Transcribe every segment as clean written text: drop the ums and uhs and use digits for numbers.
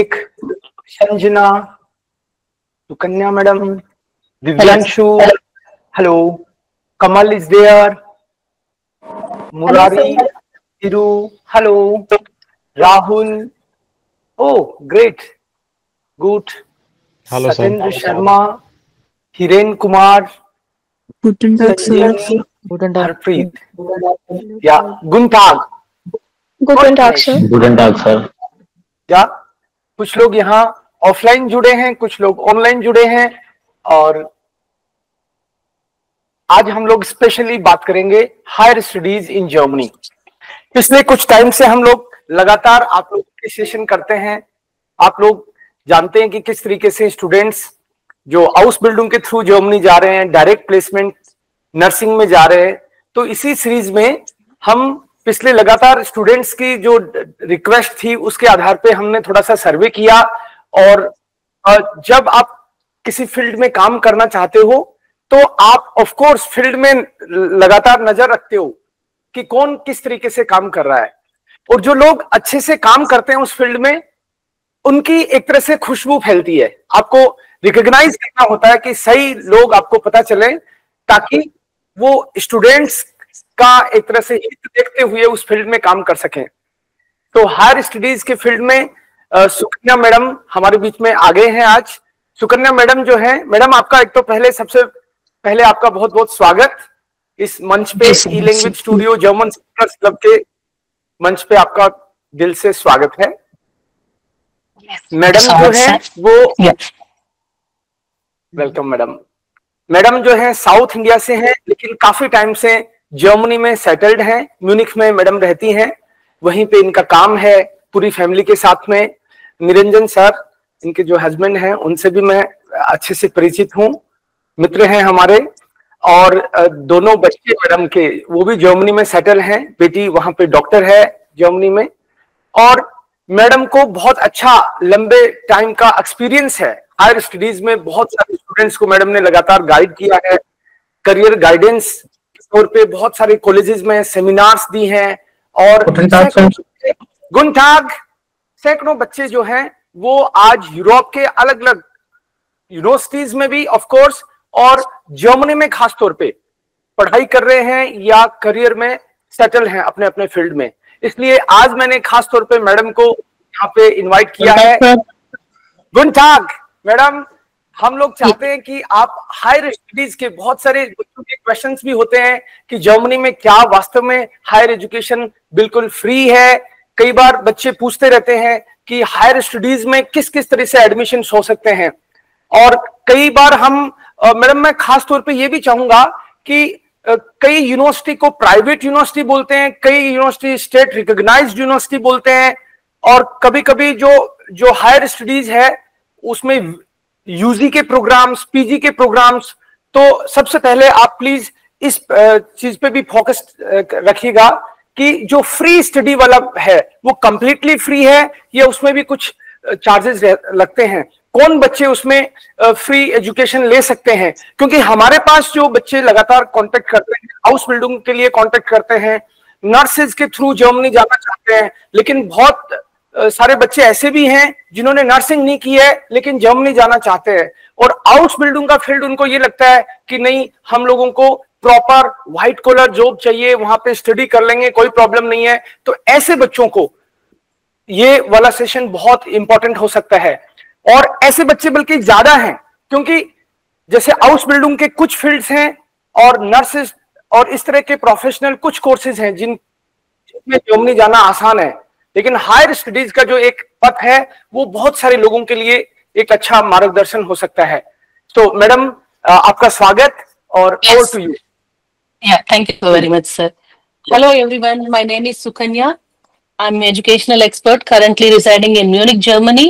Abhishek, Sanjana, Sukanya madam, Divyanshu, hello. Kamal is there. Murari, Thiru, hello. Rahul, oh great, good. Hello, Satendra sir. Sharma, Hiren Kumar, Guten Tag, sir. Sanjani, Guten Tag. Harpreet. Yeah, Guten Tag. Guten Tag, sir. Guten Tag, sir. या कुछ लोग यहाँ offline जुड़े हैं, कुछ लोग online जुड़े हैं, और आज हम लोग स्पेशली बात करेंगे हायर स्टडीज इन जर्मनी। पिछले कुछ टाइम से हम लोग लगातार आप लोग के सेशन करते हैं। आप लोग जानते हैं कि किस तरीके से स्टूडेंट्स जो आउसबिल्डिंग के थ्रू जर्मनी जा रहे हैं, डायरेक्ट प्लेसमेंट नर्सिंग में जा रहे हैं। तो इसी सीरीज में हम पिछले लगातार स्टूडेंट्स की जो रिक्वेस्ट थी उसके आधार पे हमने थोड़ा सा सर्वे किया, और जब आप किसी फील्ड में काम करना चाहते हो तो आप ऑफ कोर्स फील्ड में लगातार नजर रखते हो कि कौन किस तरीके से काम कर रहा है, और जो लोग अच्छे से काम करते हैं उस फील्ड में उनकी एक तरह से खुशबू फैलती है। आपको रिकॉग्नाइज करना होता है कि सही लोग आपको पता चले, ताकि वो स्टूडेंट्स का एक तरह से हित देखते हुए उस फील्ड में काम कर सकें। तो हायर स्टडीज के फील्ड में सुकन्या मैडम हमारे बीच में आ गए हैं आज। सुकन्या मैडम जो है, मैडम आपका एक तो सबसे पहले आपका बहुत बहुत स्वागत इस मंच पे, E language studio German speakers club के मंच पे आपका दिल से स्वागत है। मैडम जो है वो वेलकम मैडम। मैडम जो है साउथ इंडिया से हैं, लेकिन काफी टाइम से जर्मनी में सेटल्ड हैं। म्यूनिख में मैडम रहती हैं, वहीं पे इनका काम है पूरी फैमिली के साथ में। निरंजन सर इनके जो हस्बैंड हैं उनसे भी मैं अच्छे से परिचित हूँ, मित्र हैं हमारे। और दोनों बच्चे मैडम के वो भी जर्मनी में सेटल हैं, बेटी वहां पे डॉक्टर है जर्मनी में, और मैडम को बहुत अच्छा लंबे टाइम का एक्सपीरियंस है हायर स्टडीज में। बहुत सारे स्टूडेंट्स को मैडम ने लगातार गाइड किया है, करियर गाइडेंस के तौर पे बहुत सारे कॉलेजेस में सेमिनार्स दी हैं, और सैकड़ों बच्चे जो हैं वो आज यूरोप के अलग अलग यूनिवर्सिटीज में भी ऑफ कोर्स और जर्मनी में खास तौर पे पढ़ाई कर रहे हैं या करियर में सेटल हैं अपने अपने फील्ड में। इसलिए आज मैंने खास तौर पे मैडम को यहाँ पे इनवाइट किया है। गुड टाग मैडम, हम लोग चाहते हैं कि आप हायर स्टडीज के बहुत सारे बच्चों के क्वेश्चंस भी होते हैं कि जर्मनी में क्या वास्तव में हायर एजुकेशन बिल्कुल फ्री है। कई बार बच्चे पूछते रहते हैं कि हायर स्टडीज में किस किस तरह से एडमिशन हो सकते हैं, और कई बार हम मैडम मैं खास तौर पे ये भी चाहूंगा कि कई यूनिवर्सिटी को प्राइवेट यूनिवर्सिटी बोलते हैं, कई यूनिवर्सिटी स्टेट रिकॉग्नाइज्ड यूनिवर्सिटी बोलते हैं, और कभी कभी जो हायर स्टडीज है उसमें यूजी के प्रोग्राम्स, पीजी के प्रोग्राम्स। तो सबसे पहले आप प्लीज इस चीज पे भी फोकस रखिएगा कि जो फ्री स्टडी वाला है वो कंप्लीटली फ्री है या उसमें भी कुछ चार्जेस लगते हैं। कौन बच्चे उसमें फ्री एजुकेशन ले सकते हैं, क्योंकि हमारे पास जो बच्चे लगातार कांटेक्ट करते हैं, हाउस बिल्डिंग के लिए कांटेक्ट करते हैं, नर्सेज के थ्रू जर्मनी जाना चाहते हैं, लेकिन बहुत सारे बच्चे ऐसे भी हैं जिन्होंने नर्सिंग नहीं की है लेकिन जर्मनी जाना चाहते हैं, और हाउस बिल्डिंग का फील्ड उनको ये लगता है कि नहीं, हम लोगों को प्रॉपर व्हाइट कॉलर जॉब चाहिए, वहां पे स्टडी कर लेंगे, कोई प्रॉब्लम नहीं है। तो ऐसे बच्चों को ये वाला सेशन बहुत इंपॉर्टेंट हो सकता है, और ऐसे बच्चे बल्कि ज्यादा हैं, क्योंकि जैसे हाउस बिल्डिंग के कुछ फील्ड्स हैं और नर्सेज और इस तरह के प्रोफेशनल कुछ कोर्सेज हैं जिनमें जर्मनी जाना आसान है, लेकिन हायर स्टडीज का जो एक पथ है वो बहुत सारे लोगों के लिए एक अच्छा मार्गदर्शन हो सकता है। तो मैडम आपका स्वागत, और over to you. Yeah, thank you very much, sir. Hello, everyone. My name is Sukanya. I'm an educational expert currently residing in Munich, Germany.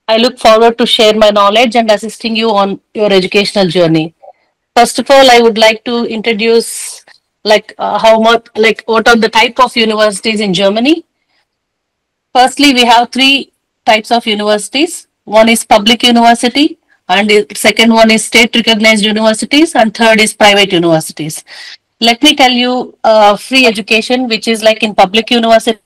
I look forward to share my knowledge and assisting you on your educational journey. First of all, I would like to introduce what are the type of universities in Germany. Firstly, we have three types of universities. One is public university, and the second one is state recognized universities, and third is private universities. Let me tell you free education, which is like in public university.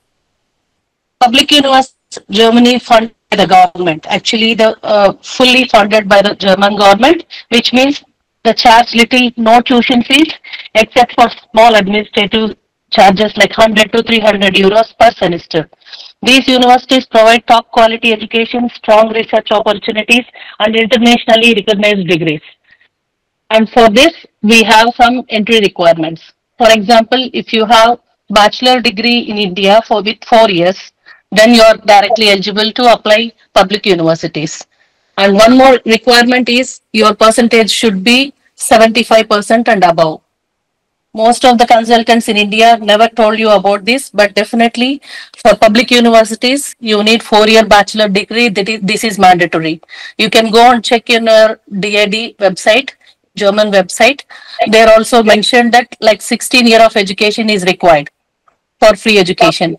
Public university Germany funded by the government. Actually, the fully funded by the German government, which means they charge little no tuition fees except for small administrative charges like 100 to 300 euros per semester. These universities provide top quality education, strong research opportunities, and internationally recognized degrees. And for this, we have some entry requirements. For example, if you have bachelor degree in India for with 4 years, then you are directly eligible to apply public universities. And one more requirement is your percentage should be 75% and above. Most of the consultants in India never told you about this, but definitely for public universities, you need 4-year bachelor degree. This is mandatory. You can go and check in your DID website, German website. There also mentioned that like 16 year of education is required for free education.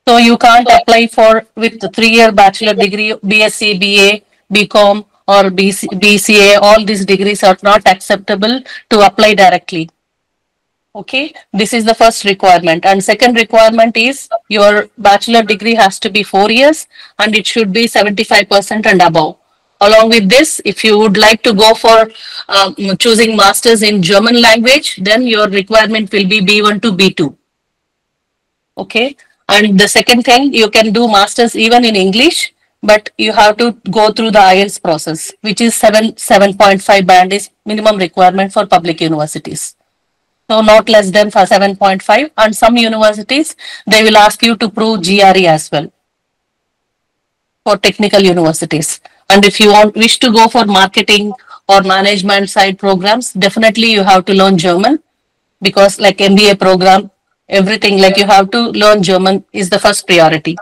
So you can't apply for with the 3-year bachelor degree, BSc, BA, BCom or BCA. All these degrees are not acceptable to apply directly. Okay, this is the first requirement. And second requirement is your bachelor degree has to be 4 years and it should be 75% and above. Along with this, if you would like to go for choosing masters in German language, then your requirement will be B1 to B2. Okay, and the second thing, you can do masters even in English, but you have to go through the IELTS process, which is 7.5 band is minimum requirement for public universities. So not less than 7.5, and some universities, they will ask you to prove GRE as well for technical universities. And if you wish to go for marketing or management side programs, definitely you have to learn German, because like MBA program, everything like you have to learn German is the first priority.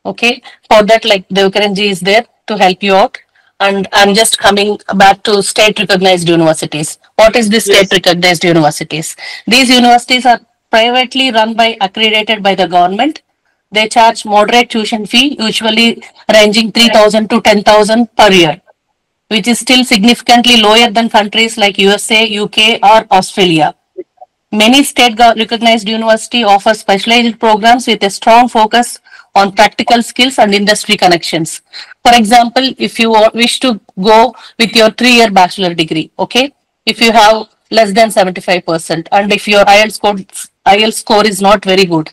Okay, for that like Devkaranji is there to help you out. And I'm just coming back to state recognized universities. What is this state recognized universities? These universities are privately run by, accredited by the government. They charge moderate tuition fee, usually ranging 3,000 to 10,000 per year, which is still significantly lower than countries like USA, UK or Australia. Many state recognized university offer specialized programs with a strong focus on practical skills and industry connections. For example, if you wish to go with your 3-year bachelor degree, okay, if you have less than 75% and if your IELTS score is not very good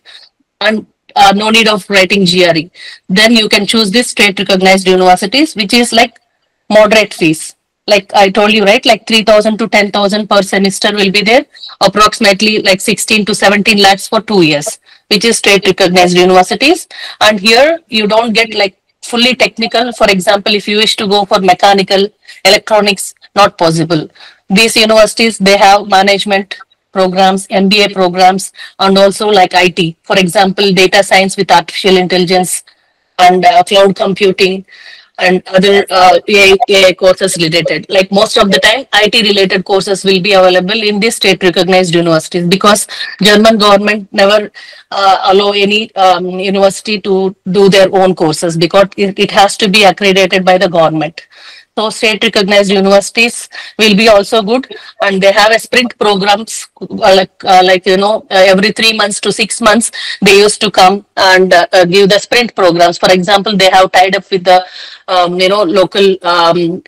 and no need of writing GRE, then you can choose this state recognized universities, which is like moderate fees. Like I told you, right, like 3,000 to 10,000 per semester will be there, approximately like 16 to 17 lakhs for 2 years, which is state recognized universities. And here you don't get like fully technical. For example, if you wish to go for mechanical, electronics, not possible. These universities, they have management programs, MBA programs, and also like IT. For example, data science with artificial intelligence and cloud computing and other AI courses related. Like most of the time, IT related courses will be available in these state recognized universities, because German government never allow any university to do their own courses, because it has to be accredited by the government. So state recognized universities will be also good, and they have a sprint programs every 3 months to 6 months they used to come and give the sprint programs. For example, they have tied up with the local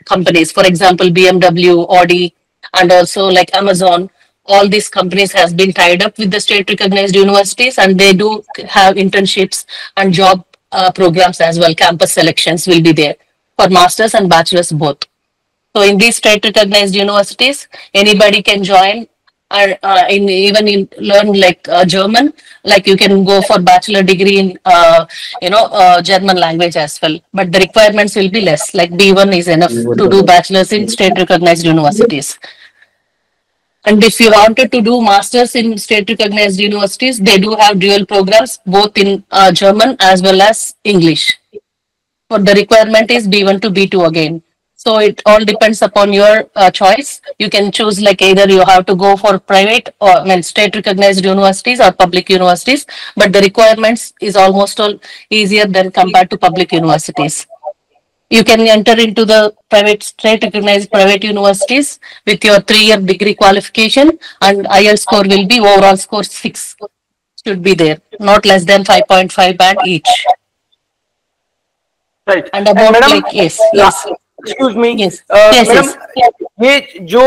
companies. For example, BMW, Audi, and also like Amazon. All these companies has been tied up with the state recognized universities, and they do have internships and job programs as well. Campus selections will be there for masters and bachelors both. So in these state recognized universities, anybody can join, or even learn like German. Like you can go for bachelor degree in German language as well. But the requirements will be less. Like B1 is enough to do bachelors in state recognized universities. And if you wanted to do masters in state recognized universities, they do have dual programs, both in German as well as English. For the requirement is B1 to B2 again. So it all depends upon your choice. You can choose like either you have to go for private or state recognized universities or public universities, but the requirements is almost all easier than compared to public universities. You can enter into the private state recognized private universities with your 3-year degree qualification, and IELTS score will be overall score 6 should be there, not less than 5.5 band each. Right. And about madam, like yes. Excuse me. Yes. Madam ये जो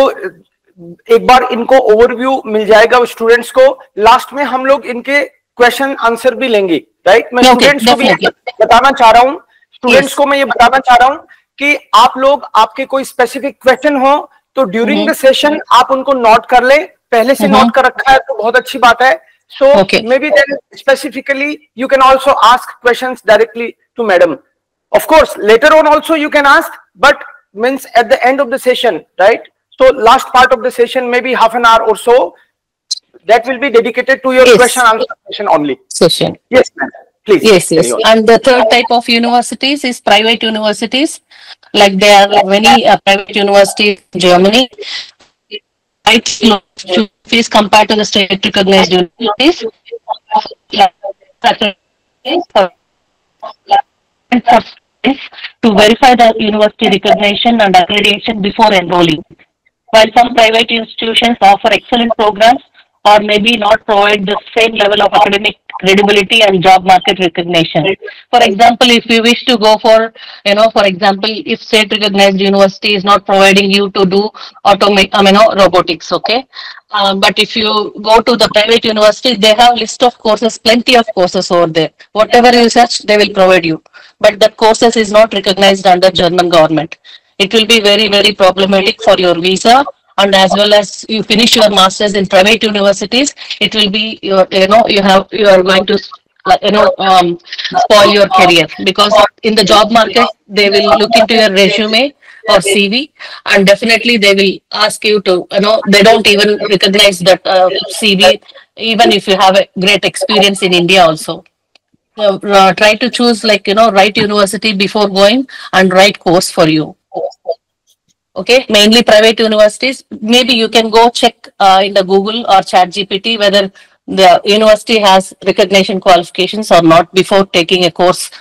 एक बार इनको overview मिल जाएगा students को, last में हम लोग इनके क्वेश्चन आंसर भी लेंगे, राइट? मैं स्टूडेंट्स को भी बताना चाह रहा हूँ, स्टूडेंट्स को मैं ये बताना चाह रहा हूँ कि आप लोग, आपके कोई स्पेसिफिक क्वेश्चन हो तो ड्यूरिंग द सेशन आप उनको नोट कर ले, पहले से नोट कर रखा है तो बहुत अच्छी बात है. So maybe then specifically you can also ask questions directly to madam. Of course, later on also you can ask, but means at the end of the session, right? So last part of the session, maybe half an hour or so, that will be dedicated to your question answer session only. Session. Yes, ma'am. Please. Yes. And the third type of universities is private universities. Like there are many private universities in Germany. Right, fees compared to the state recognized universities. To verify the university recognition and accreditation before enrolling. While some private institutions offer excellent programs or maybe not provide the same level of academic credibility and job market recognition. For example, if you wish to go for, for example, if state recognized university is not providing you to do robotics, okay? But if you go to the private university, they have list of courses, plenty of courses over there. Whatever you search, they will provide you. But that courses is not recognized under German government. It will be very, very problematic for your visa. And as well as you finish your masters in private universities, it will be you are going to spoil your career, because in the job market they will look into your resume or CV, and definitely they will ask you to they don't even recognize that CV even if you have a great experience in India also. Try to choose right university before going and right course for you. Okay, mainly private universities. Maybe you can go check in the Google or ChatGPT whether the university has recognition qualifications or not before taking a course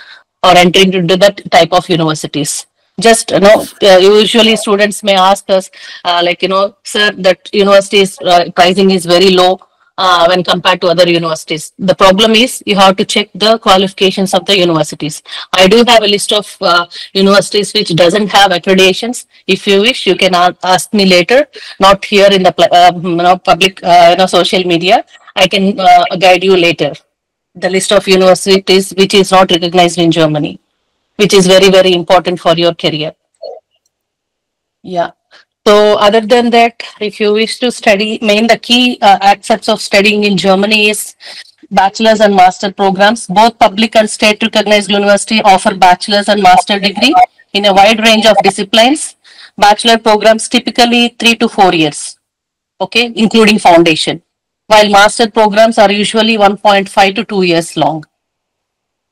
or entering into that type of universities. Just usually students may ask us sir, that university's pricing is very low when compared to other universities. The problem is you have to check the qualifications of the universities. I do have a list of universities which doesn't have accreditations. If you wish, you can ask me later, not here in the public social media. I can guide you later. The list of universities which is not recognized in Germany, which is very, very important for your career. Yeah. So other than that, if you wish to study, the key aspects of studying in Germany is bachelor's and master programs. Both public and state recognized university offer bachelor's and master degree in a wide range of disciplines. Bachelor programs typically 3 to 4 years, okay, including foundation, while master programs are usually 1.5 to 2 years long.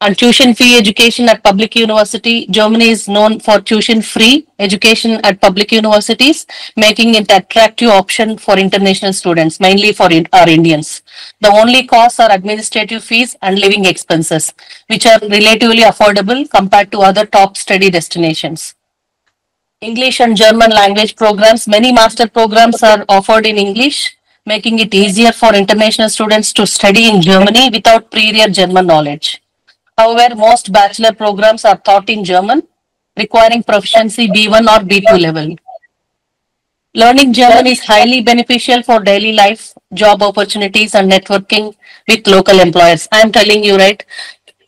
And tuition fee education at public university. Germany is known for tuition free education at public universities, making it an attractive option for international students, mainly for our Indians. The only costs are administrative fees and living expenses, which are relatively affordable compared to other top study destinations. English and German language programs. Many master programs are offered in English, making it easier for international students to study in Germany without prior German knowledge. However, most bachelor programs are taught in German, requiring proficiency B1 or B2 level. Learning German is highly beneficial for daily life, job opportunities, and networking with local employers. I am telling you, right?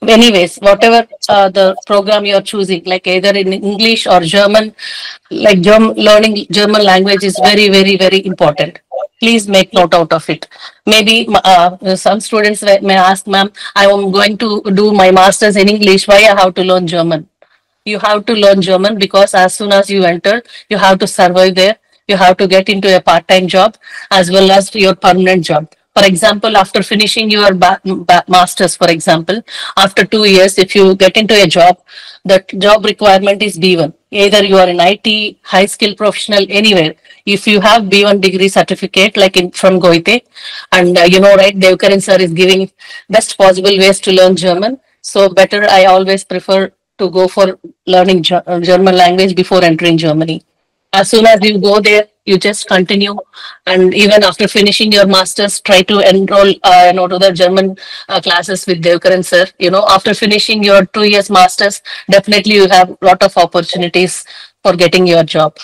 Anyways, whatever the program you are choosing, like either in English or German, like learning German language is very, very, very important. Please make note out of it. Maybe some students may ask, ma'am, I am going to do my master's in English. Why I have to learn German? You have to learn German because as soon as you enter, you have to survive there. You have to get into a part-time job as well as your permanent job. For example, after finishing your master's, for example, after 2 years, if you get into a job, that job requirement is B1. Either you are in IT, high skill professional, anywhere. If you have B1 degree certificate, like from Goethe, and right, Devkaran sir is giving best possible ways to learn German. So better, I always prefer to go for learning German language before entering Germany. As soon as you go there, you just continue, and even after finishing your masters, try to enroll to the German classes with Devkaran sir. After finishing your 2 years masters, definitely you have lot of opportunities for getting your job.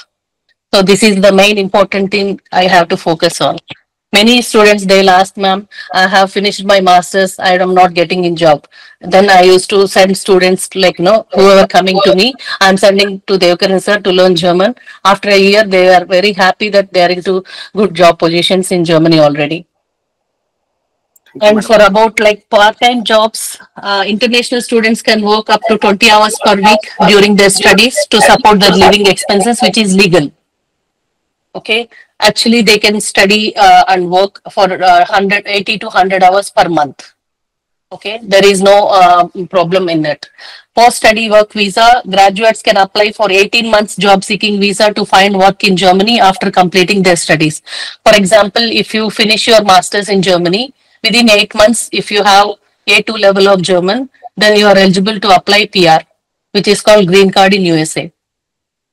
So this is the main important thing I have to focus on. Many students, they'll ask, ma'am, I have finished my masters, I am not getting in job. Then I used to send students like, whoever coming to me, I'm sending to Devkaran sir to learn German. After a year, they are very happy that they are into good job positions in Germany already. And for about like part-time jobs, international students can work up to 20 hours per week during their studies to support their living expenses, which is legal. Okay, actually they can study and work for 180 to 100 hours per month. Okay, there is no problem in it. Post-study work visa, graduates can apply for 18 months job seeking visa to find work in Germany after completing their studies. For example, if you finish your masters in Germany, within 8 months, if you have A2 level of German, then you are eligible to apply PR, which is called green card in USA.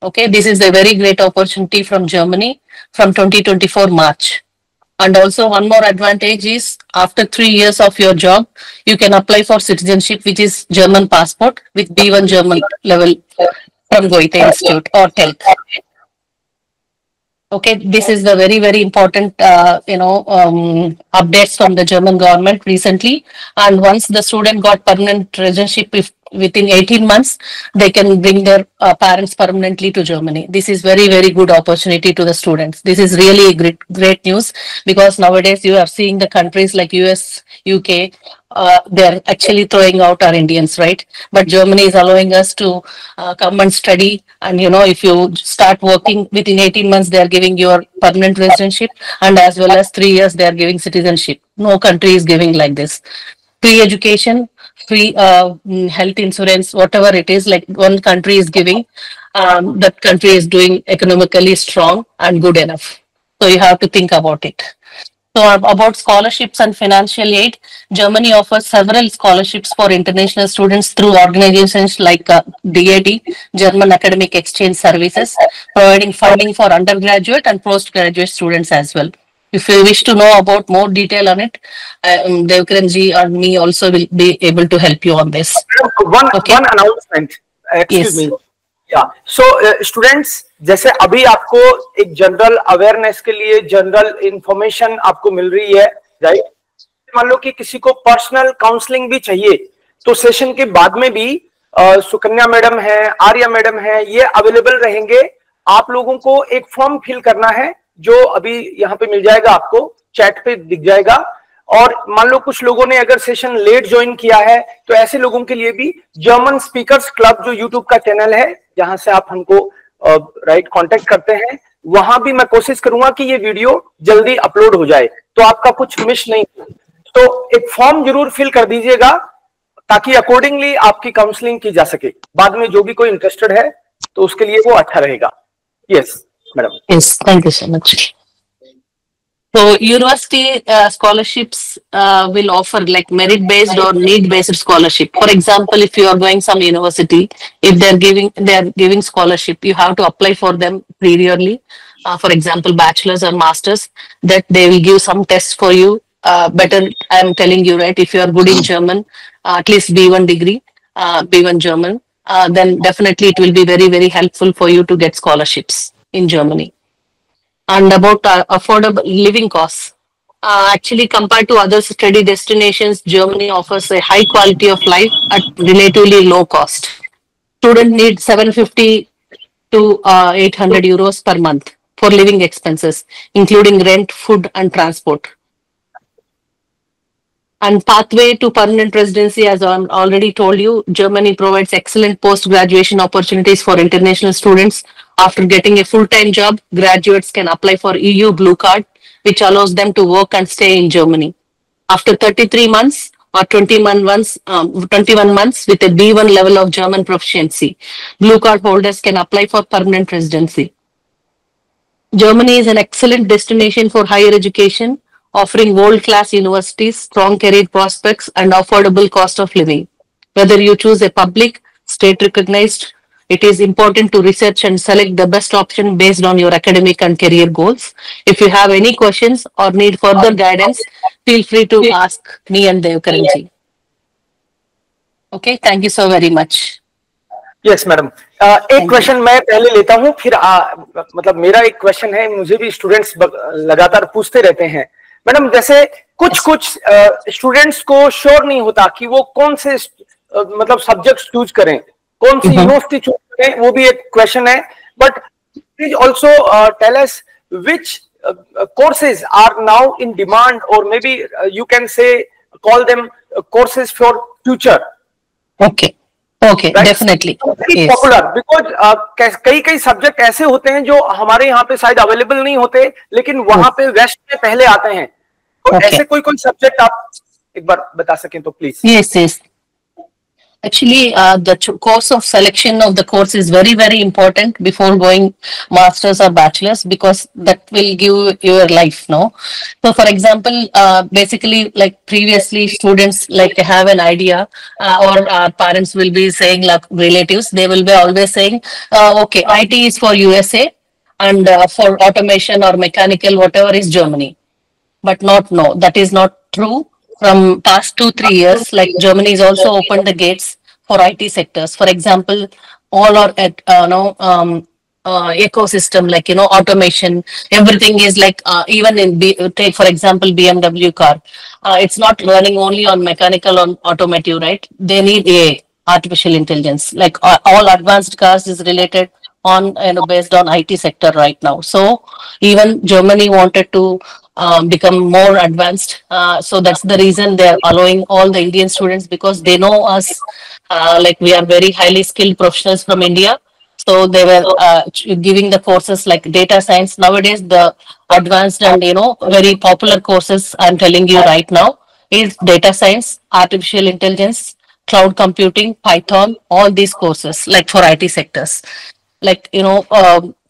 Okay, this is a very great opportunity from Germany from 2024 March. And also one more advantage is after 3 years of your job, you can apply for citizenship, which is German passport with B1 German level from Goethe Institute or TELC. Okay, this is the very, very important, updates from the German government recently. And once the student got permanent residency, within 18 months, they can bring their parents permanently to Germany. This is very, very good opportunity to the students. This is really great news, because nowadays you are seeing the countries like US, UK, they're actually throwing out our Indians, right? But Germany is allowing us to come and study. And, if you start working within 18 months, they're giving your permanent residency, and as well as 3 years, they're giving citizenship. No country is giving like this. Free education, free health insurance, whatever it is, like one country is giving, that country is doing economically strong and good enough. So you have to think about it. So about scholarships and financial aid, Germany offers several scholarships for international students through organizations like DAD, German Academic Exchange Services, providing funding for undergraduate and postgraduate students as well. If you wish to know about more detail on it, Devkaran ji and me also will be able to help you on this. One announcement. Excuse me. Yeah. So students, जैसे अभी आपको एक general awareness के लिए general information आपको मिल रही है, right? मान लो कि किसी को पर्सनल काउंसलिंग भी चाहिए, तो सेशन के बाद में भी सुकन्या मैडम है, आर्या मैडम है, ये अवेलेबल रहेंगे. आप लोगों को एक फॉर्म फिल करना है, जो अभी यहाँ पे मिल जाएगा, आपको चैट पे दिख जाएगा. और मान लो कुछ लोगों ने अगर सेशन लेट ज्वाइन किया है, तो ऐसे लोगों के लिए भी जर्मन स्पीकर्स क्लब जो यूट्यूब का चैनल है, जहां से आप हमको राइट कांटेक्ट करते हैं, वहां भी मैं कोशिश करूंगा कि ये वीडियो जल्दी अपलोड हो जाए, तो आपका कुछ मिस नहीं हो. तो एक फॉर्म जरूर फिल कर दीजिएगा, ताकि अकॉर्डिंगली आपकी काउंसलिंग की जा सके. बाद में जो भी कोई इंटरेस्टेड है, तो उसके लिए वो अच्छा रहेगा. Yes madam. Yes, thank you so much. So university scholarships will offer like merit-based or need-based scholarship. For example, if you are going some university, if they are giving scholarship, you have to apply for them previously. For example, bachelor's or master's, that they will give some tests for you. Better, I am telling you, right? If you are good in German, at least B1 degree, B1 German, then definitely it will be very, very helpful for you to get scholarships in Germany. And about affordable living costs. Actually, compared to other study destinations, Germany offers a high quality of life at relatively low cost. Students need 750 to 800 euros per month for living expenses, including rent, food, and transport. And pathway to permanent residency, as I already told you, Germany provides excellent post-graduation opportunities for international students. After getting a full-time job, graduates can apply for EU Blue Card, which allows them to work and stay in Germany. After 33 months or 21 months with a B1 level of German proficiency, Blue Card holders can apply for permanent residency. Germany is an excellent destination for higher education, offering world-class universities, strong career prospects, and affordable cost of living. Whether you choose a public, state-recognized It is important to research and select the best option based on your academic and career goals. If you have any questions or need further guidance, feel free to ask me and Devkaran ji. Okay, thank you so very much. Yes madam, एक question मैं पहले लेता हूं, फिर मतलब मेरा एक question है, मुझे भी स्टूडेंट्स लगातार पूछते रहते हैं मैडम, जैसे कुछ स्टूडेंट्स को श्योर नहीं होता कि वो कौन से मतलब सब्जेक्ट चूज करें, कौन सी यूनिवर्सिटी चूज करें, वो भी एक क्वेश्चन है. But please also tell us which courses are now in demand, or maybe you can say call them courses for future. Okay, right? Definitely. Yes. Popular because कई subject ऐसे होते हैं जो हमारे यहाँ पे शायद अवेलेबल नहीं होते, लेकिन वहां पे वेस्ट में पहले आते हैं. तो ऐसे कोई सब्जेक्ट आप एक बार बता सकें तो please. Yes. Actually, the course of selection of the course is very, very important before going masters or bachelors, because that will give your life, no? So, for example, basically, like previously, students like have an idea, or our parents will be saying, like relatives, they will be always saying, okay, IT is for USA, and for automation or mechanical, whatever is Germany. But no, that is not true. From past 2-3 years, like Germany is also opened the gates for IT sectors. For example, all our ecosystem, like automation, everything is like even in take for example BMW car. It's not running only on mechanical or automotive, right? They need AI, artificial intelligence. Like all advanced cars is related on based on IT sector right now. So even Germany wanted to become more advanced. So that's the reason they're allowing all the Indian students, because they know us, like we are very highly skilled professionals from India. So they were giving the courses like data science. Nowadays, the advanced and very popular courses I'm telling you right now is data science, artificial intelligence, cloud computing, Python, all these courses like for IT sectors. Like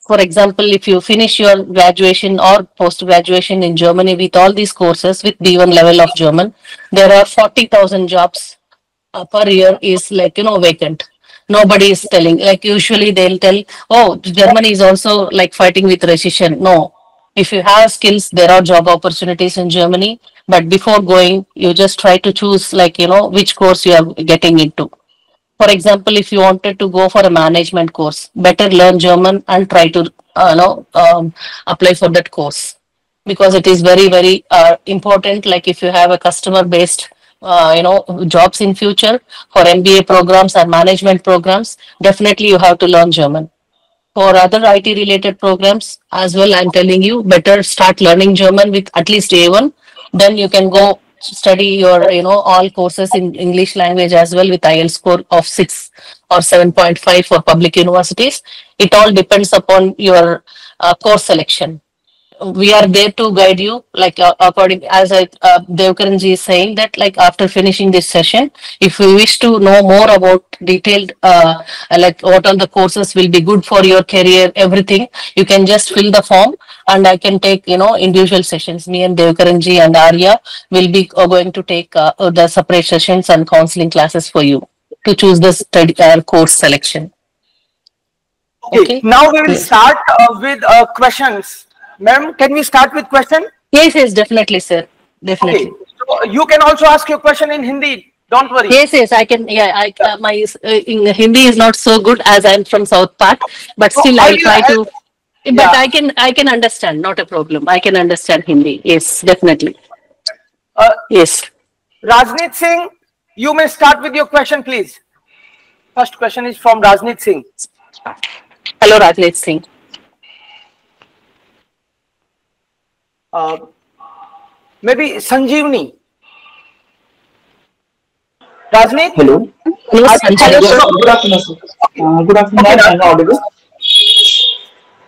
for example, if you finish your graduation or post-graduation in Germany with all these courses with B1 level of German, there are 40,000 jobs per year is like, vacant. Nobody is telling, like usually they'll tell, oh, Germany is also like fighting with recession. No, if you have skills, there are job opportunities in Germany. But before going, you just try to choose like, which course you are getting into. For example, if you wanted to go for a management course, better learn German and try to apply for that course, because it is very, very important. Like if you have a customer based jobs in future for MBA programs or management programs, definitely you have to learn German. For other IT related programs as well, I'm telling you, better start learning German with at least A1. Then you can go study your all courses in English language as well with IELTS score of 6 or 7.5 for public universities. It all depends upon your course selection. We are there to guide you, like according as Devkaran ji is saying that, like after finishing this session, if you wish to know more about detailed like what all the courses will be good for your career, everything, you can just fill the form and I can take individual sessions. Me and Devkaran ji and Arya will be going to take the separate sessions and counseling classes for you to choose the study course selection. Okay. Now we will start with questions. Ma'am, can we start with question? Yes, definitely, sir. Definitely. Okay. So you can also ask your question in Hindi. Don't worry. Yes, I can. Yeah, my in Hindi is not so good as I'm from South Part, but still I'll try to. But I can understand. Not a problem. I can understand Hindi. Yes, definitely. Yes. Rajneet Singh, you may start with your question, please. First question is from Rajneet Singh. Hello, Rajneet Singh. Maybe Sanjeevani. Rajneet? Hello. Hello, Sanjeevani. Good afternoon, sir. Good afternoon, Okay, am I audible?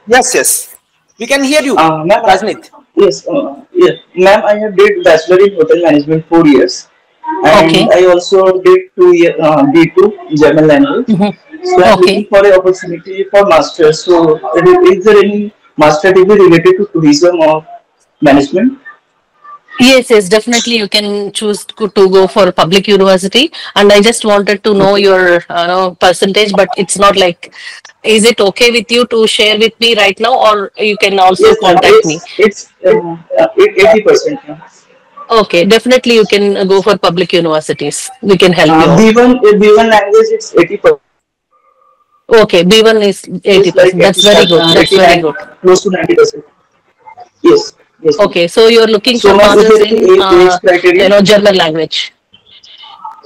Yes. We can hear you, Rajneet. Yes, ma'am, I have did bachelor in hotel management 4 years, and Okay. I also did 2 year B2 German language. So I'm Okay. looking for an opportunity for master. So is there any master degree related to tourism or management? Yes, definitely. You can choose to go for public university. And I just wanted to know your percentage, but it's not like, is it okay with you to share with me right now, or you can also Yes, ma'am. contact me? It's 80%. Okay, definitely you can go for public universities. We can help you out. B1 language it's 80%. Okay, B1 is Is like 80%. That's very good. That's very 89, good. close to 90%. Yes, yes, ma'am. Okay, so you're looking So, for ma'am, is masters there in any age criteria? German language.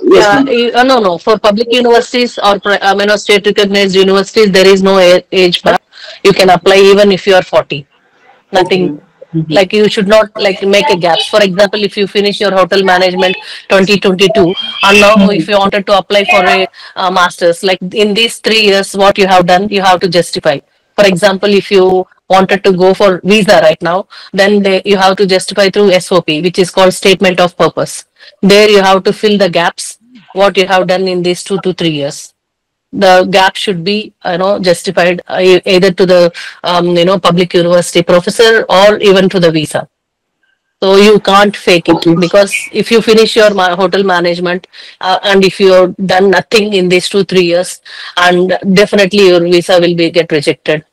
Yes, ma'am. No. For public universities or state recognized universities, there is no age bar. You can apply even if you are 40. Nothing, Okay. Mm-hmm. like you should not like make a gaps. For example, if you finish your hotel management 2022, and now if you wanted to apply for a master's, like in these 3 years, what you have done, you have to justify. For example, if you wanted to go for visa right now, then you have to justify through SOP, which is called statement of purpose. There you have to fill the gaps, what you have done in these 2 to 3 years. The gap should be justified either to the public university professor or even to the visa. So you can't fake it, Okay. because if you finish your hotel management and if you've done nothing in these 2 3 years, and definitely your visa will be get rejected.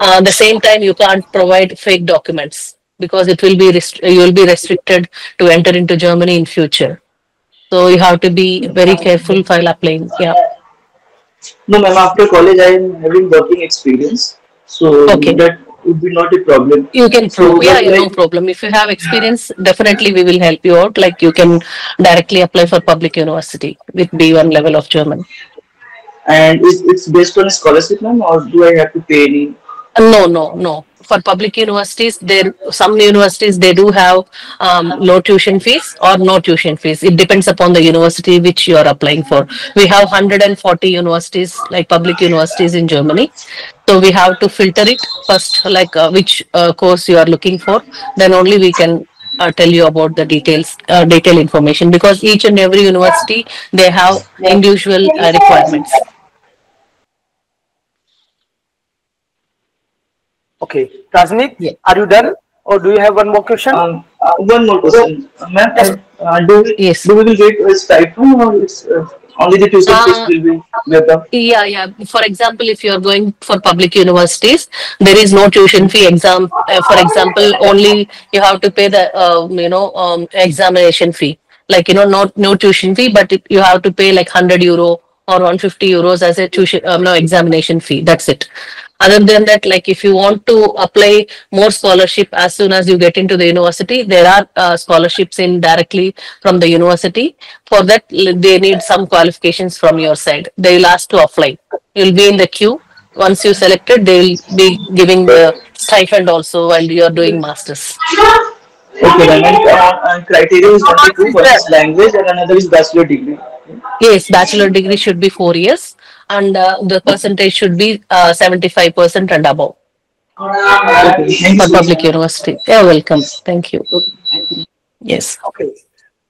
At the same time, you can't provide fake documents, because it will be you will be restricted to enter into Germany in future. So you have to be very careful while applying. Yeah. No, ma'am. After college, I am having working experience, so Okay. that would be not a problem. You can So, prove. Yeah, but yeah, no like, problem. If you have experience, definitely we will help you out. Like you can directly apply for public university with B1 level of German. and it's based on a scholarship, ma'am, or do I have to pay any? No. For public universities, there some universities they do have low tuition fees or no tuition fees. It depends upon the university which you are applying for. We have 140 universities, like public universities in Germany. So we have to filter it first, like which course you are looking for. Then only we can tell you about the detail information, because each and every university they have individual requirements. Okay, Rajneet, Yeah. are you done, or do you have one more question? One more question, ma'am. Yes. Yes. Do we will get a stipend, or it's only the tuition fees Uh, will be get up? Yeah. For example, if you are going for public universities, there is no tuition fee exam. For example, only you have to pay the examination fee. Like no tuition fee, but you have to pay like 100 euro or 150 euros as a tuition no examination fee. That's it. Other than that, like if you want to apply more scholarship as soon as you get into the university, there are scholarships in directly from the university. For that, they need some qualifications from your side. They will ask to apply. You'll be in the queue. Once you selected, they will be giving the stipend also while you are doing masters. Okay, then and criteria is only two. One is language and another is bachelor degree. Yes, bachelor degree should be 4 years, and the percentage should be 75% and above Okay, thank you for so public much. university. You're welcome. Thank you. Okay. Yes. Okay.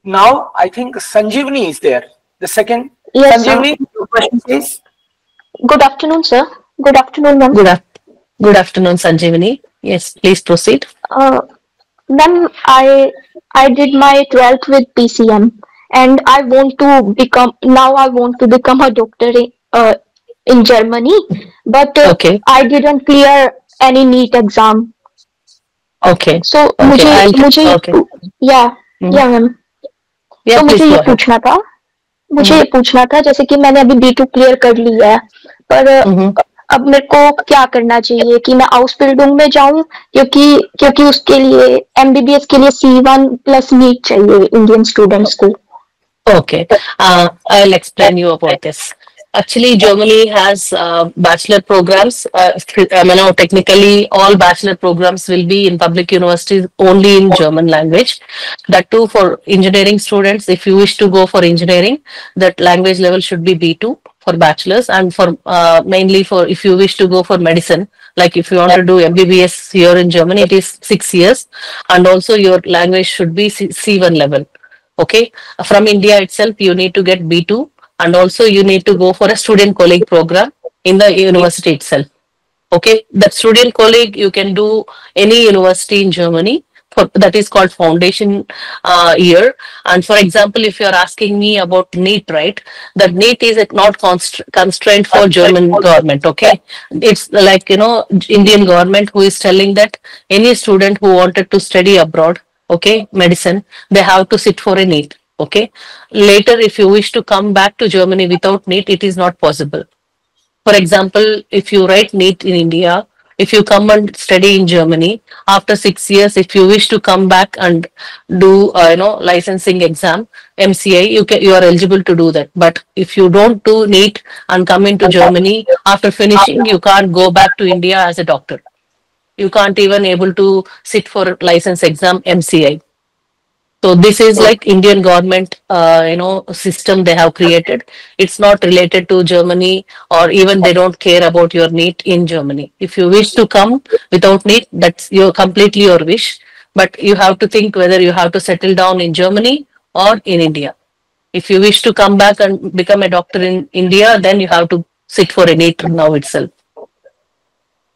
Now I think Sanjeevani is there. The second. Yes, sir. Sanjeevani, your question please. Good afternoon, sir. Good afternoon, ma'am. Good afternoon, Sanjeevani. Yes, please proceed. Uh, Ma'am, I did my 12th with PCM, and I want to become a doctor in Germany, but Okay. I didn't clear any NEET exam. Okay. So Okay. मुझे Okay. या Mhm. या ma'am Yeah, तो please मुझे go ये ahead. पूछना था मुझे ये पूछना था जैसे कि मैंने अभी B2 क्लियर कर लिया है, पर Mhm. अब मेरे को क्या करना चाहिए कि मैं आउसबिल्डिंग में जाऊं, क्योंकि क्योंकि उसके लिए MBBS के लिए C1 प्लस नीट चाहिए इंडियन स्टूडेंट्स को. Okay. I'll explain you about this. Actually, Germany has bachelor programs. Technically, all bachelor programs will be in public universities only in German language. That too for engineering students. If you wish to go for engineering, that language level should be B2 for bachelors, and for mainly for if you wish to go for medicine, like if you want to do MBBS here in Germany, it is 6 years, and also your language should be C1 level. Okay, from India itself, you need to get B2, and also you need to go for a student colleague program in the university itself. Okay, that student colleague you can do any university in Germany that is called foundation year. And for example, if you're asking me about NEET, right? That NEET is not constraint for German government. Okay, it's like Indian government who is telling that any student who wanted to study abroad, okay, medicine, they have to sit for a NEET. Okay, later if you wish to come back to Germany without NEET, it is not possible. For example, if you write NEET in India, if you come and study in Germany, after 6 years, if you wish to come back and do, licensing exam, MCI, you are eligible to do that. But if you don't do NEET and come into Germany, after finishing, you can't go back to India as a doctor. You can't even able to sit for license exam MCI. So this is like Indian government, system they have created. It's not related to Germany, or even they don't care about your NEET in Germany. If you wish to come without NEET, that's completely your wish. But you have to think whether you have to settle down in Germany or in India. If you wish to come back and become a doctor in India, then you have to sit for a NEET now itself.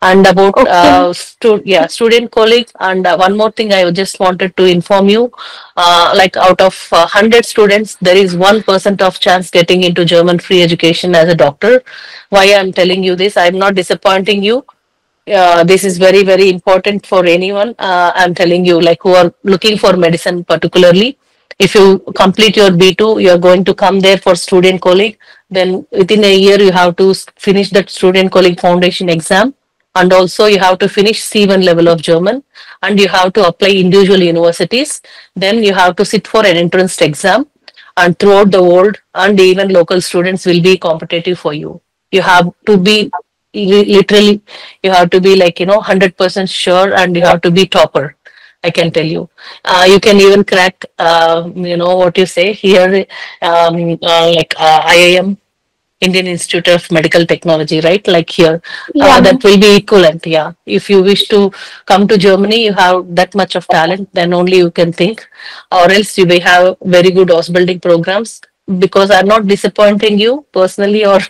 And about student colleagues, and one more thing I just wanted to inform you, like out of 100 students, there is 1% of chance getting into German free education as a doctor. Why I'm telling you this, I'm not disappointing you. This is very, very important for anyone. I'm telling you, like, who are looking for medicine particularly. If you complete your B2, you are going to come there for student colleague. Then within a year, you have to finish that student colleague foundation exam. And also you have to finish C1 level of German, and you have to apply individual universities. Then you have to sit for an entrance exam, and throughout the world and even local students will be competitive for you. You have to be literally, you have to be like, 100% sure, and you have to be topper. I can tell you. You can even crack, what you say here, IIM, Indian Institute of Medical Technology, right? Like here, that will be equivalent. Yeah. If you wish to come to Germany, you have that much of talent, then only you can think, or else you may have very good house building programs. Because I'm not disappointing you personally or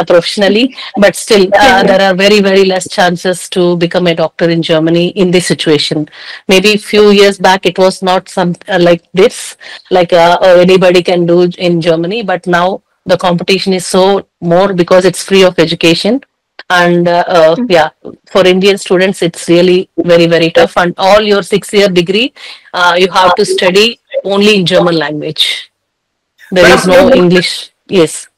professionally, but still there are very, very less chances to become a doctor in Germany in this situation. Maybe a few years back, it was not like this, like anybody can do in Germany, but now the competition is so more because it's free of education. And for Indian students, it's really very, very tough. And all your 6-year degree, you have to study only in German language. There is no English. Yes.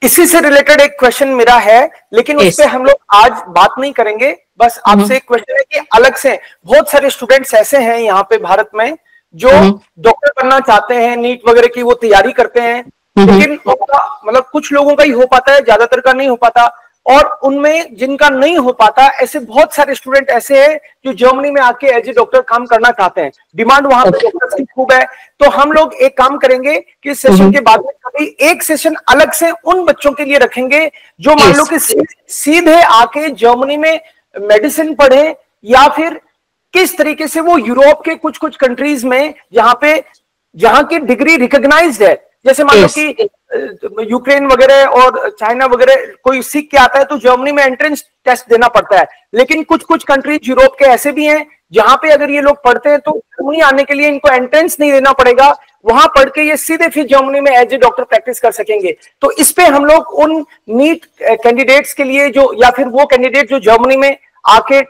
इसी से related एक question मेरा है, लेकिन उस पे हम लोग आज बात नहीं करेंगे. बस आपसे एक क्वेश्चन है कि अलग से बहुत सारे स्टूडेंट्स ऐसे हैं यहाँ पे भारत में जो डॉक्टर बनना चाहते हैं, नीट वगैरह की वो तैयारी करते हैं, लेकिन मतलब कुछ लोगों का ही हो पाता है, ज्यादातर का नहीं हो पाता. और उनमें जिनका नहीं हो पाता, ऐसे बहुत सारे स्टूडेंट ऐसे हैं जो जर्मनी में आके एज ए डॉक्टर काम करना चाहते हैं. डिमांड वहां पर डॉक्टर्स की खूब है. तो हम लोग एक काम करेंगे कि इस सेशन के बाद में कभी एक सेशन अलग से उन बच्चों के लिए रखेंगे जो मान लो कि सीधे आके जर्मनी में मेडिसिन पढ़े, या फिर किस तरीके से वो यूरोप के कुछ कुछ कंट्रीज में जहां की डिग्री रिकॉग्नाइज्ड है, जैसे मान लो कि यूक्रेन वगैरह और चाइना वगैरह कोई सीख के आता है तो जर्मनी में एंट्रेंस टेस्ट देना पड़ता है. लेकिन कुछ कुछ कंट्रीज यूरोप के ऐसे भी हैं जहां पे अगर ये लोग पढ़ते हैं तो जर्मनी आने के लिए इनको एंट्रेंस नहीं देना पड़ेगा. वहां पढ़ के ये सीधे फिर जर्मनी में एज ए डॉक्टर प्रैक्टिस कर सकेंगे. तो इस पे हम लोग उन नीट कैंडिडेट्स के लिए जो, या फिर वो कैंडिडेट जो जर्मनी में आके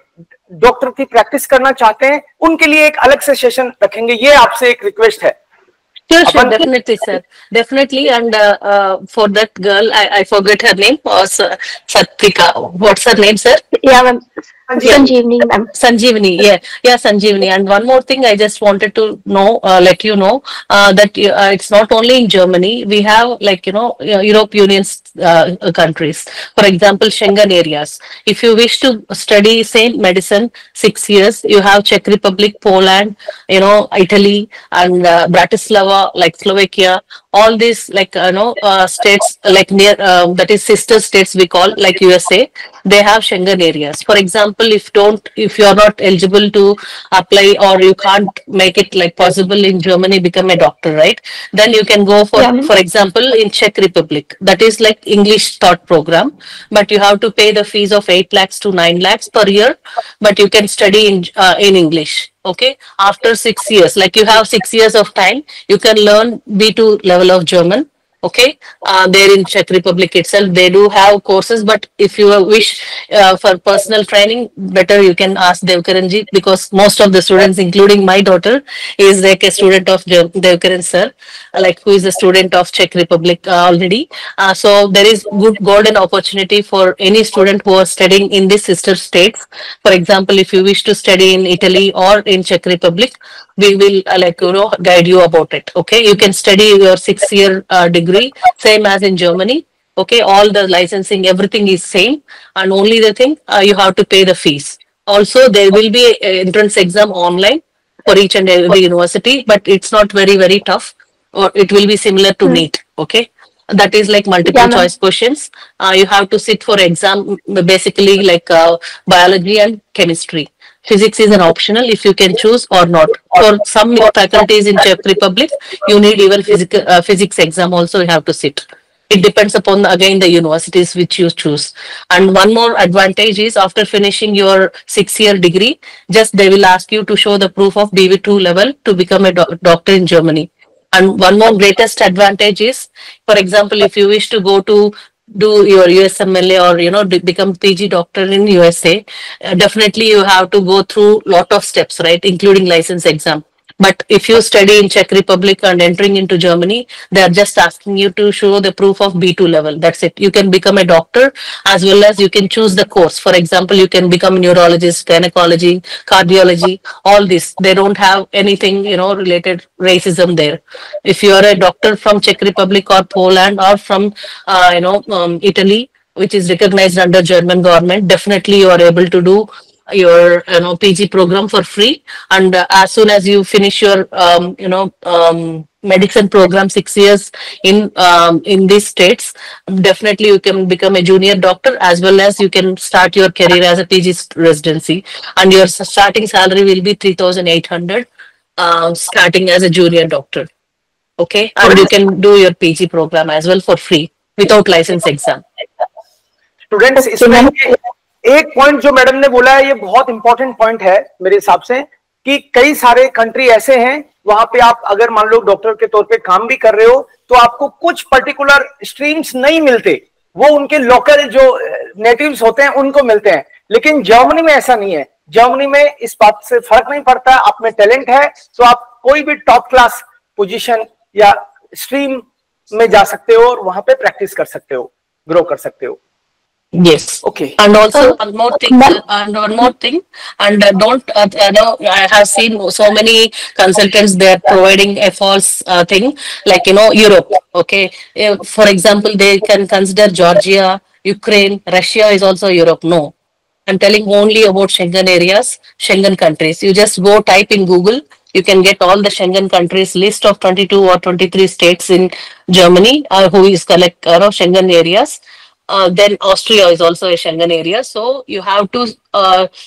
डॉक्टर की प्रैक्टिस करना चाहते हैं, उनके लिए एक अलग से सेशन रखेंगे. ये आपसे एक रिक्वेस्ट है. Sure, definitely, sir. Definitely. And for that girl, I forget her name, was Satrika. What's her name, sir? Yeah, ma'am. Sanjeevani, ma'am. Sanjeevani, yeah, Sanjeevani. And one more thing, I just wanted to know, let you know that it's not only in Germany. We have Europe Union countries. For example, Schengen areas. If you wish to study, say, medicine 6 years, you have Czech Republic, Poland, Italy, and Bratislava, like Slovakia. All these states near that is sister states we call, like USA. They have Schengen areas. For example, if you are not eligible to apply, or you can't make it like possible in Germany, become a doctor, right? Then you can go for example, in Czech Republic. That is like English taught program, but you have to pay the fees of 8 lakhs to 9 lakhs per year. But you can study in English. Okay, after 6 years, like you have 6 years of time, you can learn B2 level of German. Okay, there in Czech Republic itself, they do have courses, but if you wish for personal training, better you can ask Devkaranji, because most of the students, including my daughter, is like a student of Devkaran sir, like who is a student of Czech Republic already. So there is good golden opportunity for any student who are studying in these sister states. For example, if you wish to study in Italy or in Czech Republic, we will guide you about it. Okay, you can study your 6 year degree same as in Germany. Okay, all the licensing, everything is same, and only the thing you have to pay the fees. Also, there will be an entrance exam online for each and every university, but it's not very tough, or it will be similar to NEET. Okay, that is like multiple Yeah, ma'am. choice questions. You have to sit for exam, basically like biology and chemistry. Physics is an optional if you can choose or not. For some faculties in Czech Republic, you need even physics exam also you have to sit. It depends upon again the universities which you choose. And one more advantage is after finishing your 6 year degree, just they will ask you to show the proof of BV2 level to become a doctor in Germany. And one more greatest advantage is, for example, if you wish to go to do your USMLA or become PG doctor in USA, definitely you have to go through lot of steps, right, including license exam. But if you study in Czech Republic and entering into Germany, they are just asking you to show the proof of B2 level. That's it. You can become a doctor, as well as you can choose the course. For example, you can become neurologist, gynecology, cardiology, all this. They don't have anything, related racism there. If you are a doctor from Czech Republic or Poland or from, Italy, which is recognized under German government, definitely you are able to do your PG program for free. And as soon as you finish your medicine program 6 years in these states, definitely you can become a junior doctor, as well as you can start your career as a PG residency, and your starting salary will be 3,800 starting as a junior doctor. Okay, and you can do your PG program as well for free without license exam. Students, इसमें एक point जो madam ने बोला है ये बहुत important point है मेरे हिसाब से, कि कई सारे कंट्री ऐसे हैं वहां पे आप अगर मान लो डॉक्टर के तौर पे काम भी कर रहे हो तो आपको कुछ पर्टिकुलर स्ट्रीम्स नहीं मिलते, वो उनके लोकल जो नेटिव्स होते हैं उनको मिलते हैं। लेकिन जर्मनी में ऐसा नहीं है। जर्मनी में इस बात से फर्क नहीं पड़ता, आप में टैलेंट है तो आप कोई भी टॉप क्लास पोजीशन या स्ट्रीम में जा सकते हो और वहां पे प्रैक्टिस कर सकते हो, ग्रो कर सकते हो। Yes. Okay. And also one more thing, don't I have seen so many consultants, they are providing a false thing, like Europe. Okay, for example, they can consider Georgia, Ukraine, Russia is also Europe. No, I'm telling only about Schengen areas, Schengen countries. You just go type in Google. You can get all the Schengen countries list of 22 or 23 states in Germany who is collect Schengen areas. Then Austria is also a Schengen area. So you have to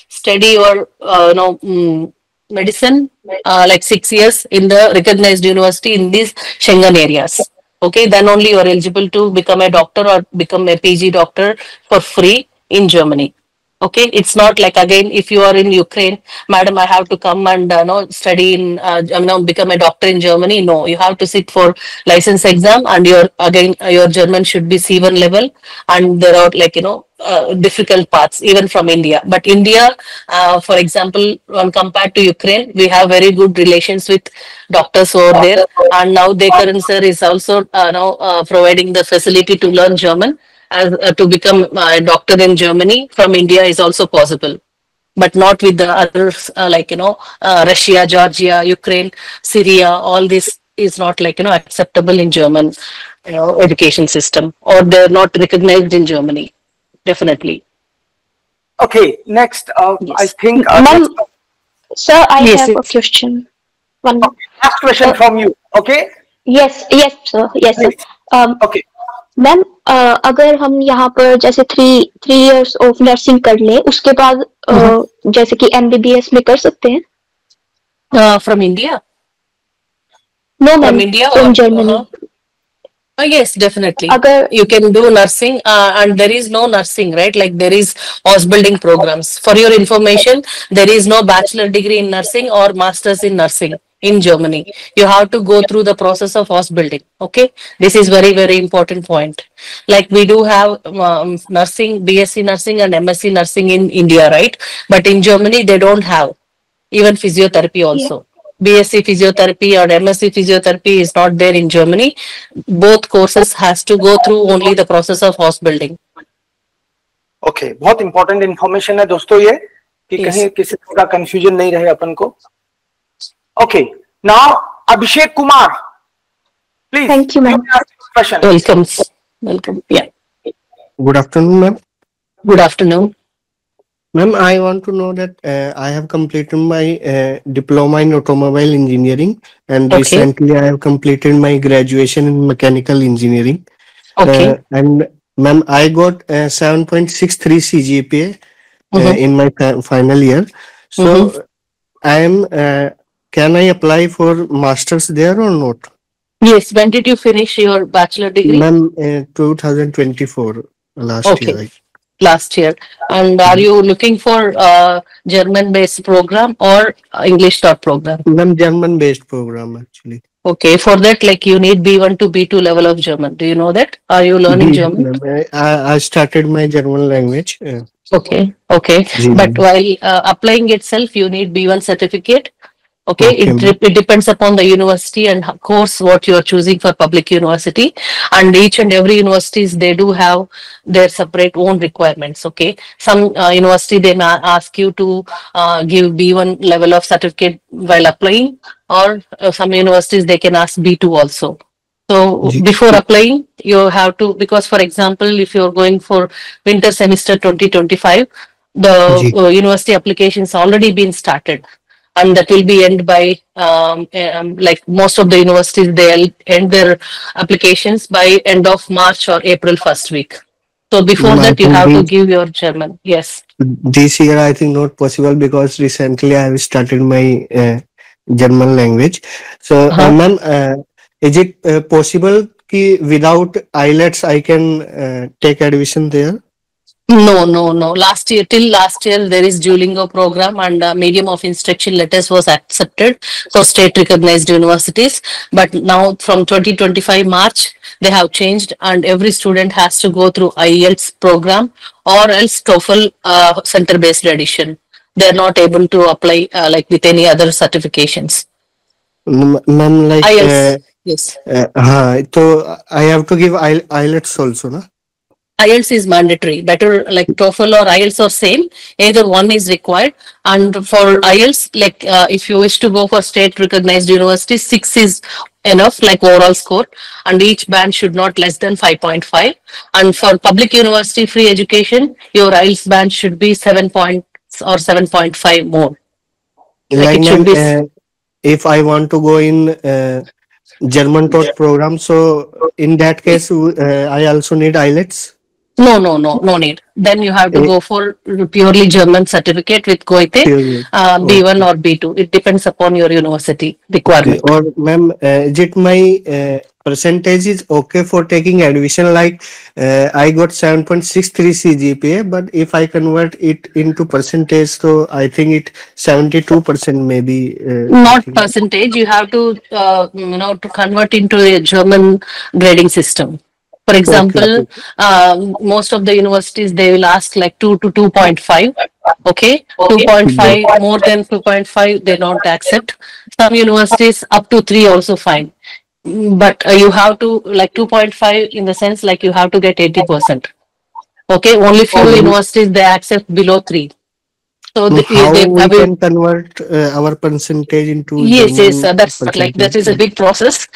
study your medicine like 6 years in the recognized university in these Schengen areas. Okay, then only you are eligible to become a doctor or become a PG doctor for free in Germany. Okay, it's not like, again, if you are in Ukraine, madam, I have to come and study in become a doctor in Germany. No, you have to sit for license exam, and your German should be C1 level, and there are difficult paths even from India. But India, for example, when compared to Ukraine, we have very good relations with doctors over there, and now Devkaran sir is also providing the facility to learn German. As to become a doctor in Germany from India is also possible, but not with the others like Russia, Georgia, Ukraine, Syria. All this is not acceptable in German education system, or they're not recognized in Germany. Definitely. Okay, next, Yes. I think Ma'am, sir, I Yes, have a yes. question. One more. last question from you. Okay. Yes, sir. Yes, sir. Okay. Ma'am, अगर हम यहाँ पर जैसे three years of nursing कर ले, उसके बाद जैसे कि MBBS में कर सकते हैं? From India? नो From मैम, India from or Germany. Yes, definitely. अगर You can do nursing, and there is no nursing, right? Like there is house building programs. For your information, there is no bachelor degree in nursing or masters in nursing in Germany. You have to go through the process of house building. Okay, this is very, very important point. Like we do have nursing, BSc nursing and MSc nursing in India, right? But in Germany, they don't have even physiotherapy yeah, also. BSc physiotherapy or MSc physiotherapy is not there in Germany. Both courses has to go through only the process of house building. Okay बहुत important information है दोस्तों ये कि Yes. कहीं किसी तरह का confusion नहीं रहे अपन को. Okay now Abhishek Kumar please. Thank you, ma'am. Question. Welcome. Welcome. Yeah. Good afternoon, ma'am. Good afternoon. Ma'am, I want to know that I have completed my diploma in automobile engineering, and Okay. recently I have completed my graduation in mechanical engineering. Okay. And ma'am, I got 7.63 CGPA in my final year. So I am. Can I apply for masters there or not? Yes. When did you finish your bachelor degree? Ma'am, 2024 last Okay. year. Last year. And are you looking for German-based program or English program? Ma'am, German-based program actually. Okay. For that, like you need B1 to B2 level of German. Do you know that? Are you learning German? Ma'am, I started my German language. Okay. Okay. But while applying itself, you need B1 certificate. Okay, Okay, it depends upon the university and course what you are choosing for public university, and each and every universities they do have their separate own requirements. Okay, some university they may ask you to give B1 level of certificate while applying, or some universities they can ask B2 also. So before applying, you have to, because for example, if you're going for winter semester 2025, the university applications already been started. And that will be end by like most of the universities they'll end their applications by end of March or April first week. So before that you have to give your German. Yes. This year I think not possible because recently I have started my German language. So ma'am, is it possible ki without IELTS I can take admission there? No. Till last year, there is Duolingo program and medium of instruction letters was accepted for state recognized universities. But now from 2025 March, they have changed and every student has to go through IELTS program or else TOEFL center based edition. They are not able to apply like with any other certifications. Ma'am, like IELTS, yes. So I have to give IELTS also, na? IELTS is mandatory. Better like TOEFL or IELTS are same. Either one is required. And for IELTS, like if you wish to go for state recognized university, 6 is enough, like overall score. And each band should not less than 5.5. And for public university free education, your IELTS band should be 7 points or 7.5 more. Like it should be. If I want to go in German taught program, so in that case, I also need IELTS. No need. Then you have to go for purely German certificate with Goethe, B1 or B2. It depends upon your university requirement. Or ma'am, is it my percentage is okay for taking admission? Like I got 7.63 CGPA, but if I convert it into percentage, so I think it 72% maybe. Not percentage. You have to to convert into a German grading system. For example, most of the universities, they will ask like 2 to 2.5. Okay. 2.5, more than 2.5, they don't accept. Some universities up to 3 also fine. But you have to like 2.5 in the sense like you have to get 80%. Okay. Only few universities, they accept below 3. So we can convert our percentage into yes, that's like that is a big process.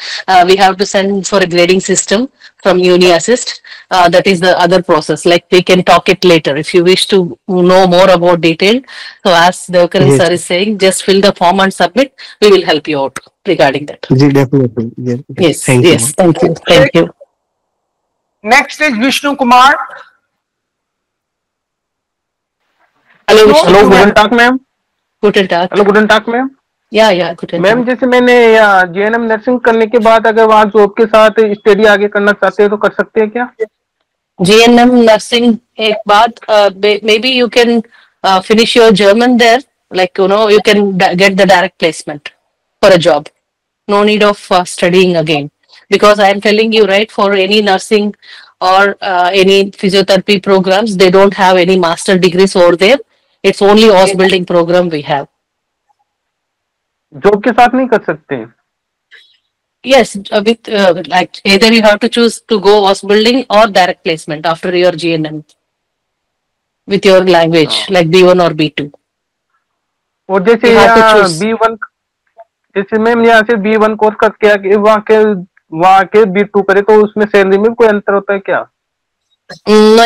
We have to send for a grading system from Uni Assist. That is the other process. Like we can talk it later if you wish to know more about detail. So as Devkaran sir is saying, just fill the form and submit. We will help you out regarding that. Definitely. Yes. Thank you. Next is Vishnu Kumar. Hello, guten Tag, ma'am. Guten Tag. Hello, guten Tag, ma'am. Yeah, guten ma'am Tag. जैसे मैंने GNM nursing करने के बाद अगर वहाँ job के साथ study आगे करना चाहते हैं तो कर सकते हैं क्या? GNM nursing एक बाद maybe you can finish your German there, like you can get the direct placement for a job. No need of studying again, because I am telling you, right, for any nursing or any physiotherapy programs, they don't have any master degrees over there. It's only house building program we have. Job के साथ नहीं कर सकते हैं? Yes, with like either you have to choose to go house building or direct placement after your GNM with your language like B1 or B2. और जैसे You have to यहाँ choose. B1, जैसे मैम यहाँ से B1 course करके आके वहाँ के B2 करे तो उसमें सैलरी में कोई अंतर होता है क्या? No,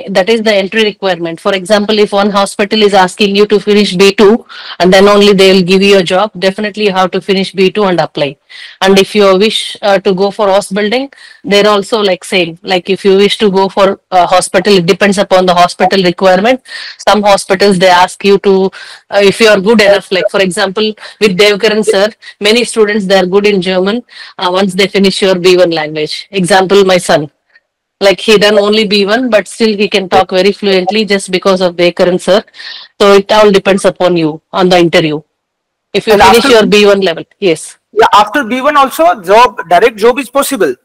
that is the entry requirement. For example, if one hospital is asking you to finish B2 and then only they will give you a job, definitely you have to finish B2 and apply. And if you wish to go for house building, they're also like same. Like if you wish to go for a hospital, it depends upon the hospital requirement. Some hospitals they ask you to, if you are good enough. Like for example, with Devkaran sir, many students they are good in German once they finish your B1 language. Example, my son. Like he done only B1, but still he can talk very fluently just because of Bekaran sir. So it all depends upon you on the interview. If you And finish after- your B1 level, yes. Yeah, after B1 also direct job is possible.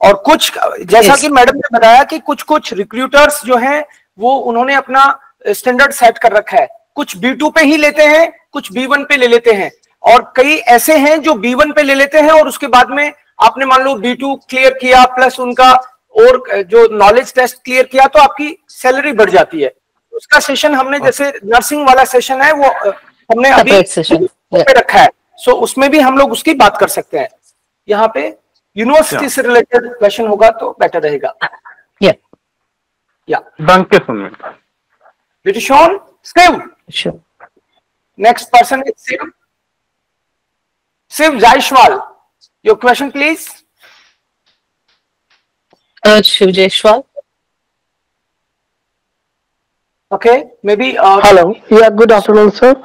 और कुछ जैसा Yes. कि madam ने बताया कि कुछ recruiters जो हैं वो उन्होंने अपना स्टैंडर्ड सेट कर रखा है, कुछ B2 पे ही लेते हैं, कुछ B1 पे ले लेते हैं, और कई ऐसे हैं जो B1 पे ले लेते हैं और उसके बाद में आपने मान लो B2 क्लियर किया प्लस उनका और जो नॉलेज टेस्ट क्लियर किया तो आपकी सैलरी बढ़ जाती है। उसका सेशन हमने जैसे नर्सिंग वाला सेशन है वो हमने अभी Separate session. पे रखा है, सो उसमें भी हम लोग उसकी बात कर सकते हैं। यहाँ पे यूनिवर्सिटी से रिलेटेड क्वेश्चन होगा तो बेटर रहेगा। Yeah, या Danke schön. Bitteschön, Siv. sure. Next person is Siv. Siv Jaishwal. Your question, please. Shiv Jaishwal. Okay, maybe. Hello. Yeah, good afternoon, sir.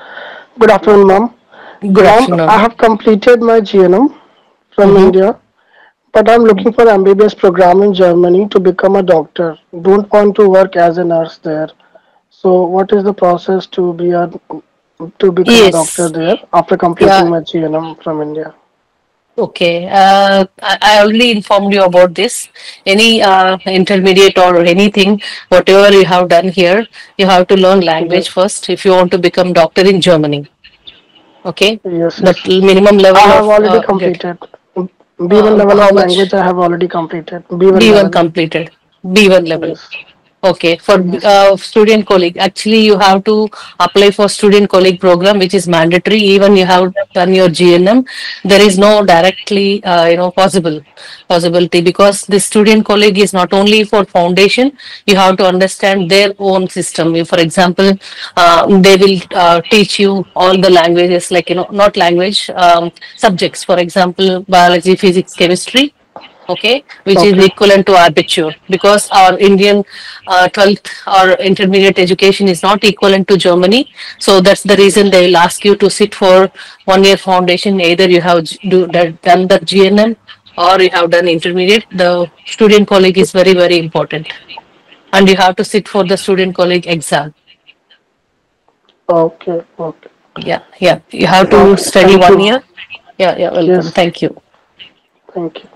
Good afternoon, ma'am. Good Ma'am, afternoon. I have completed my GNM from India, but I'm looking for MBBS program in Germany to become a doctor. Don't want to work as a nurse there. So, what is the process to become a Yes. doctor there after completing Yeah. my GNM from India? Okay, I already informed you about this. Any intermediate or anything, whatever you have done here, you have to learn language first if you want to become doctor in Germany. Okay, Yes, the yes. minimum level I have of already completed. B1 level how of much? language I have already completed. B1 B1 level. completed. B1 level. Yes. Okay, for Yes. student colleague, actually you have to apply for student colleague program, which is mandatory. Even you have done your GNM, there is no directly, possibility, because the student colleague is not only for foundation. You have to understand their own system. For example, they will teach you all the languages, like not language, subjects. For example, biology, physics, chemistry. Okay, which is equivalent to Abitur, because our Indian 12th or intermediate education is not equivalent to Germany. So that's the reason they will ask you to sit for 1 year foundation. Either you have done the GNM or you have done intermediate. The student colleague is very, very important. And you have to sit for the student colleague exam. Okay. Okay. Yeah. You have to study Thank 1 you. year. Yeah, welcome. Yes. Thank you. Thank you.